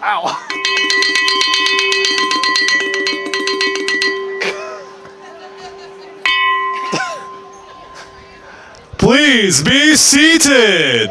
Ow. Please be seated.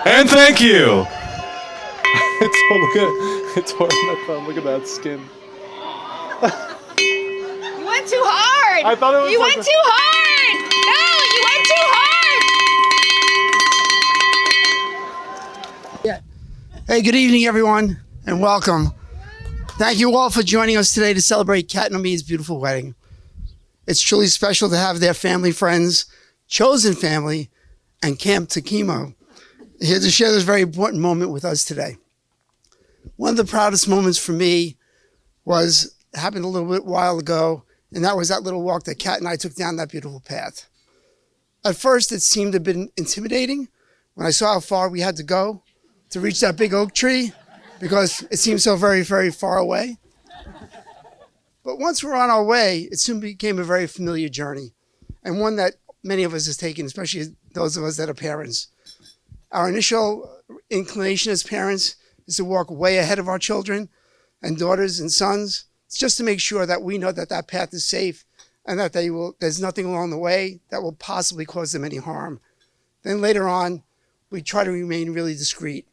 And thank you. It's look at that skin. You went too hard. I thought it was You like went too hard. No, you went too hard. Hey, good evening, everyone, and welcome. Thank you all for joining us today to celebrate Kat and Omid's beautiful wedding. It's truly special to have their family, friends, chosen family, and Camp Takimo here to share this very important moment with us today. One of the proudest moments for me happened a little bit while ago, and that was that little walk that Kat and I took down that beautiful path. At first, it seemed a bit intimidating when I saw how far we had to go to reach that big oak tree because it seemed so very, very far away. But once we're on our way, it soon became a very familiar journey and one that many of us has taken, especially those of us that are parents. Our initial inclination as parents is to walk way ahead of our children and daughters and sons. It's just to make sure that we know that that path is safe and that there's nothing along the way that will possibly cause them any harm. Then later on, we try to remain really discreet,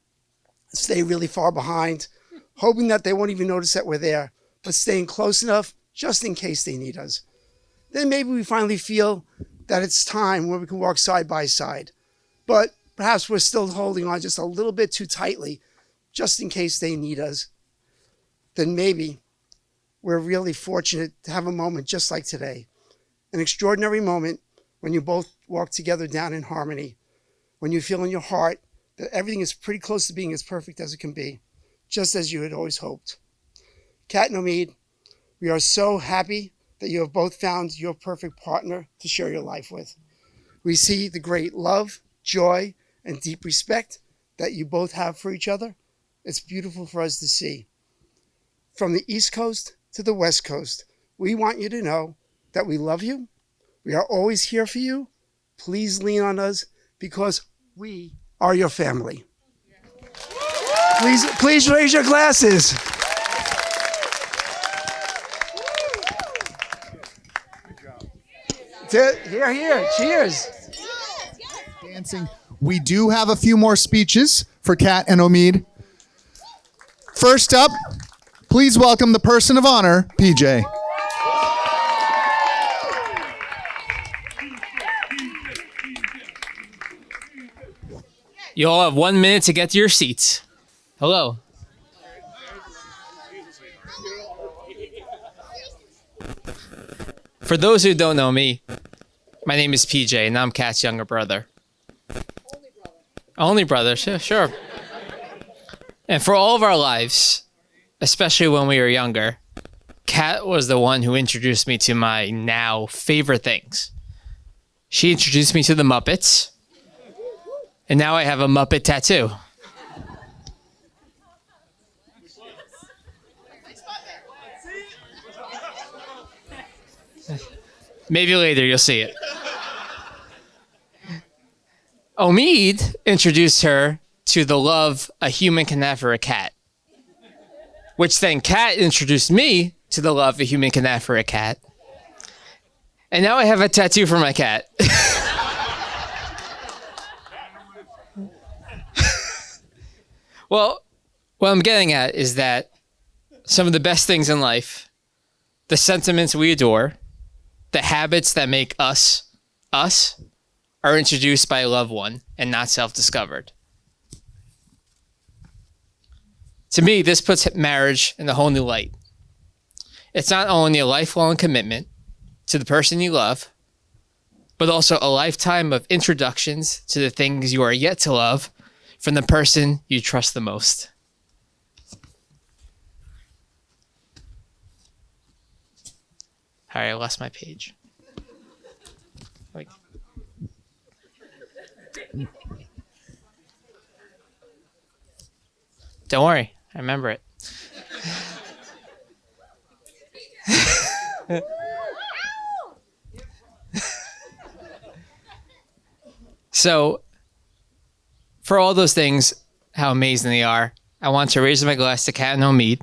stay really far behind, hoping that they won't even notice that we're there, but staying close enough just in case they need us. Then maybe we finally feel that it's time where we can walk side by side, but perhaps we're still holding on just a little bit too tightly just in case they need us. Then maybe we're really fortunate to have a moment just like today, an extraordinary moment when you both walk together down in harmony, when you feel in your heart that everything is pretty close to being as perfect as it can be, just as you had always hoped. Kat and Omid, we are so happy that you have both found your perfect partner to share your life with. We see the great love, joy, and deep respect that you both have for each other. It's beautiful for us to see. From the East Coast to the West Coast, we want you to know that we love you. We are always here for you. Please lean on us because we are your family. Please raise your glasses. Here. Cheers. Dancing. We do have a few more speeches for Kat and Omid. First up, please welcome the person of honor, PJ. You all have 1 minute to get to your seats. Hello. For those who don't know me, my name is PJ, and I'm Kat's younger brother. Only brother, sure. And for all of our lives, especially when we were younger, Kat was the one who introduced me to my now favorite things. She introduced me to the Muppets, and now I have a Muppet tattoo. Maybe later you'll see it. Omid introduced her to the love a human can have for a cat, which then Kat introduced me to the love a human can have for a cat. And now I have a tattoo for my cat. Well, what I'm getting at is that some of the best things in life, the sentiments we adore, the habits that make us, are introduced by a loved one and not self-discovered. To me, this puts marriage in a whole new light. It's not only a lifelong commitment to the person you love, but also a lifetime of introductions to the things you are yet to love from the person you trust the most. All right, I lost my page. Wait. Don't worry, I remember it. So, for all those things, how amazing they are, I want to raise my glass to Kat and Omid.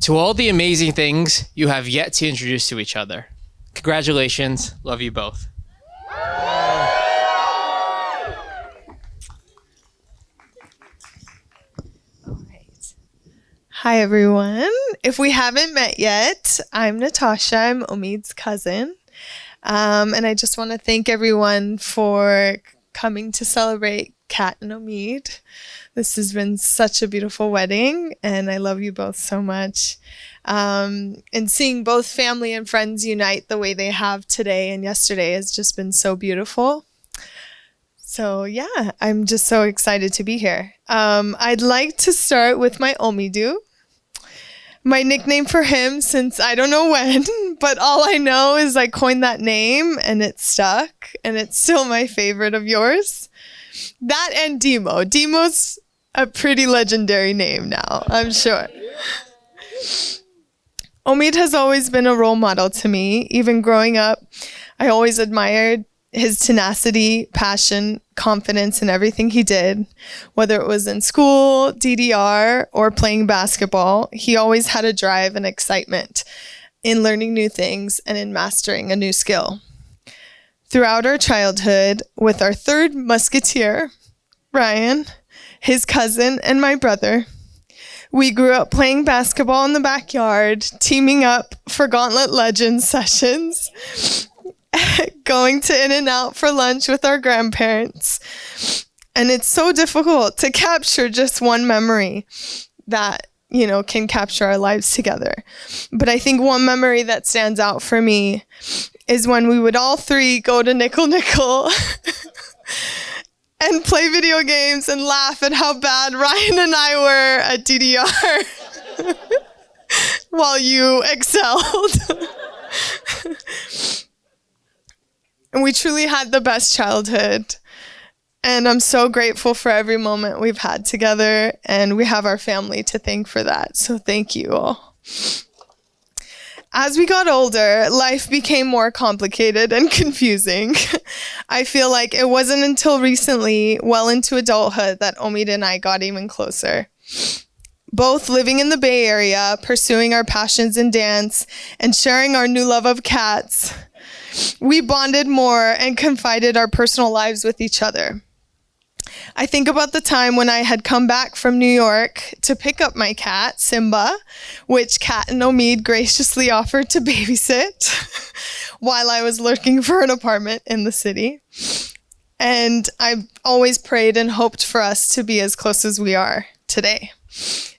To all the amazing things you have yet to introduce to each other. Congratulations. Love you both. Hi, everyone. If we haven't met yet, I'm Natasha. I'm Omid's cousin. And I just want to thank everyone for coming to celebrate Kat and Omid. This has been such a beautiful wedding, and I love you both so much. And seeing both family and friends unite the way they have today and yesterday has just been so beautiful. So yeah, I'm just so excited to be here. I'd like to start with my Omidu. My nickname for him since I don't know when, but all I know is I coined that name and it stuck, and it's still my favorite of yours. That and Demo. Demo's a pretty legendary name now, I'm sure. Omid has always been a role model to me. Even growing up, I always admired his tenacity, passion, confidence in everything he did. Whether it was in school, DDR, or playing basketball, he always had a drive and excitement in learning new things and in mastering a new skill. Throughout our childhood, with our third musketeer, Ryan, his cousin, and my brother, we grew up playing basketball in the backyard, teaming up for Gauntlet Legends sessions, going to In-N-Out for lunch with our grandparents. And it's so difficult to capture just one memory that, can capture our lives together. But I think one memory that stands out for me is when we would all three go to Nickel Nickel and play video games and laugh at how bad Ryan and I were at DDR while you excelled. And we truly had the best childhood. And I'm so grateful for every moment we've had together. And we have our family to thank for that. So thank you all. As we got older, life became more complicated and confusing. I feel like it wasn't until recently, well into adulthood, that Omid and I got even closer. Both living in the Bay Area, pursuing our passions in dance, and sharing our new love of cats, we bonded more and confided our personal lives with each other. I think about the time when I had come back from New York to pick up my cat, Simba, which Kat and Omid graciously offered to babysit while I was looking for an apartment in the city. And I always prayed and hoped for us to be as close as we are today.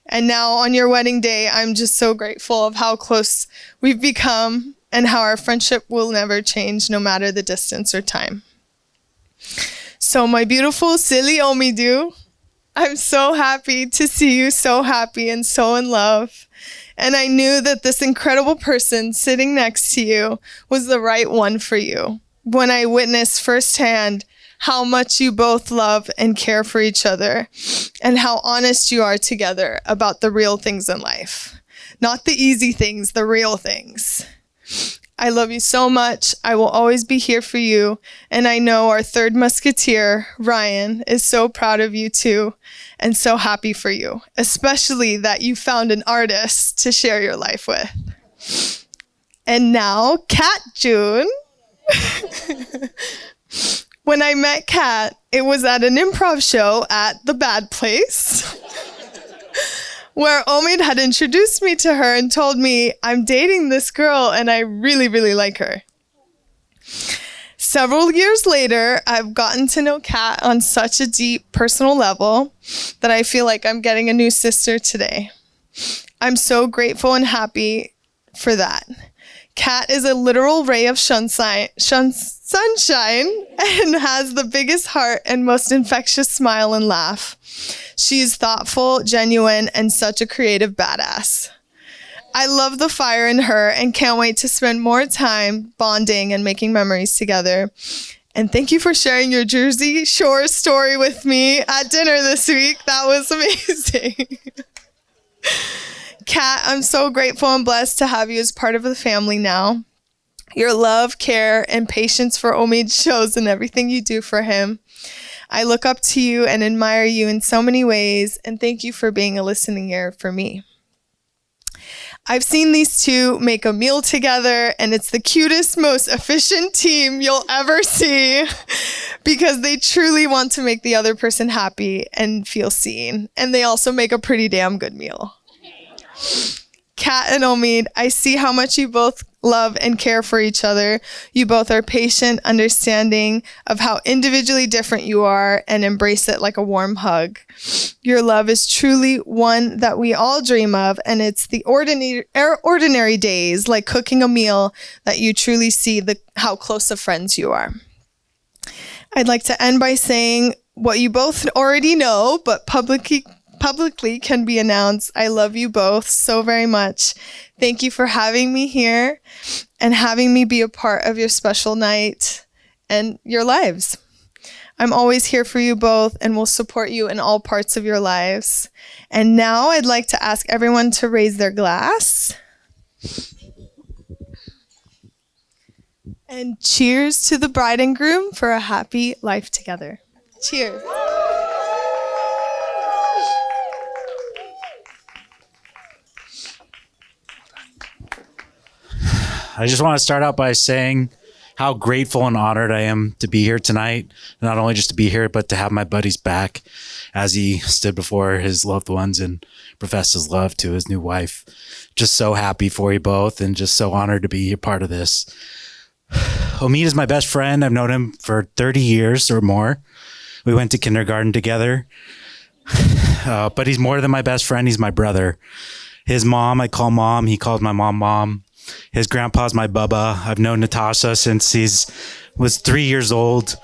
And now on your wedding day, I'm just so grateful of how close we've become and how our friendship will never change no matter the distance or time. So my beautiful, silly Omidu, I'm so happy to see you so happy and so in love. And I knew that this incredible person sitting next to you was the right one for you when I witnessed firsthand how much you both love and care for each other and how honest you are together about the real things in life. Not the easy things, the real things. I love you so much. I will always be here for you. And I know our third musketeer, Ryan, is so proud of you too and so happy for you, especially that you found an artist to share your life with. And now, Kat June. When I met Kat, it was at an improv show at The Bad Place, where Omid had introduced me to her and told me, I'm dating this girl and I really, really like her. Several years later, I've gotten to know Kat on such a deep personal level that I feel like I'm getting a new sister today. I'm so grateful and happy for that. Kat is a literal ray of sunshine and has the biggest heart and most infectious smile and laugh. She is thoughtful, genuine, and such a creative badass. I love the fire in her and can't wait to spend more time bonding and making memories together. And thank you for sharing your Jersey Shore story with me at dinner this week. That was amazing. Kat, I'm so grateful and blessed to have you as part of the family now. Your love, care, and patience for Omid shows in everything you do for him. I look up to you and admire you in so many ways, and thank you for being a listening ear for me. I've seen these two make a meal together, and it's the cutest, most efficient team you'll ever see because they truly want to make the other person happy and feel seen. And they also make a pretty damn good meal. Kat and Omid, I see how much you both love and care for each other. You both are patient, understanding of how individually different you are, and embrace it like a warm hug. Your love is truly one that we all dream of, and it's the ordinary days, like cooking a meal, that you truly see how close of friends you are. I'd like to end by saying what you both already know, but publicly can be announced. I love you both so very much. Thank you for having me here and having me be a part of your special night and your lives. I'm always here for you both and will support you in all parts of your lives. And now I'd like to ask everyone to raise their glass. And cheers to the bride and groom for a happy life together. Cheers. I just want to start out by saying how grateful and honored I am to be here tonight. Not only just to be here, but to have my buddies back as he stood before his loved ones and professed his love to his new wife. Just so happy for you both and just so honored to be a part of this. Omid is my best friend. I've known him for 30 years or more. We went to kindergarten together. But he's more than my best friend. He's my brother. His mom, I call mom. He calls my mom, mom. His grandpa's my Bubba. I've known Natasha since he was 3 years old.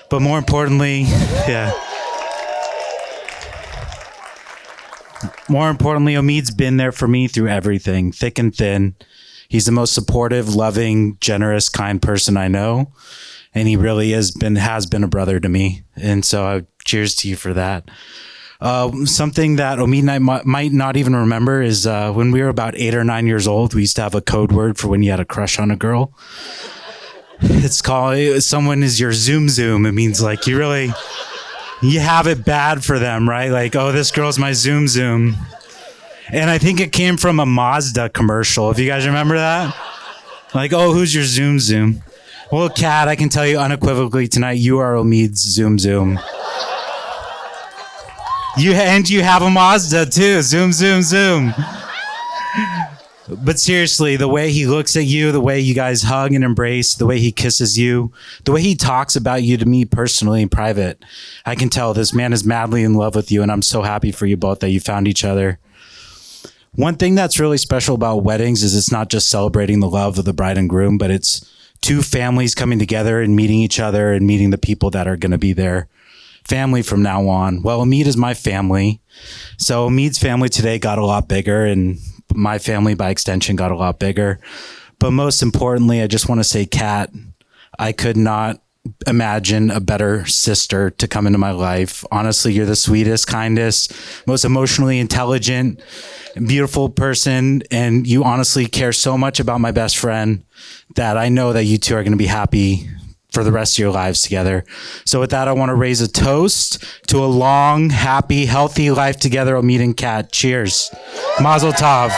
But more importantly, Omid's been there for me through everything, thick and thin. He's the most supportive, loving, generous, kind person I know. And he really has been a brother to me. And so cheers to you for that. Something that Omid and I might not even remember is when we were about 8 or 9 years old, we used to have a code word for when you had a crush on a girl. It's called, someone is your zoom zoom. It means like you have it bad for them, right? Like, oh, this girl's my zoom zoom. And I think it came from a Mazda commercial. If you guys remember that? Like, oh, who's your zoom zoom? Well, Kat, I can tell you unequivocally tonight, you are Omid's zoom zoom. You have a Mazda too. Zoom, zoom, zoom. But seriously, the way he looks at you, the way you guys hug and embrace, the way he kisses you, the way he talks about you to me personally in private, I can tell this man is madly in love with you, and I'm so happy for you both that you found each other. One thing that's really special about weddings is it's not just celebrating the love of the bride and groom, but it's two families coming together and meeting each other and meeting the people that are going to be there. Family from now on. Well, Omid is my family. So Omid's family today got a lot bigger, and my family by extension got a lot bigger. But most importantly, I just want to say, Kat, I could not imagine a better sister to come into my life. Honestly, you're the sweetest, kindest, most emotionally intelligent, beautiful person. And you honestly care so much about my best friend that I know that you two are going to be happy for the rest of your lives together. So with that, I want to raise a toast to a long, happy, healthy life together, Omid and Kat. Cheers. Mazel tov.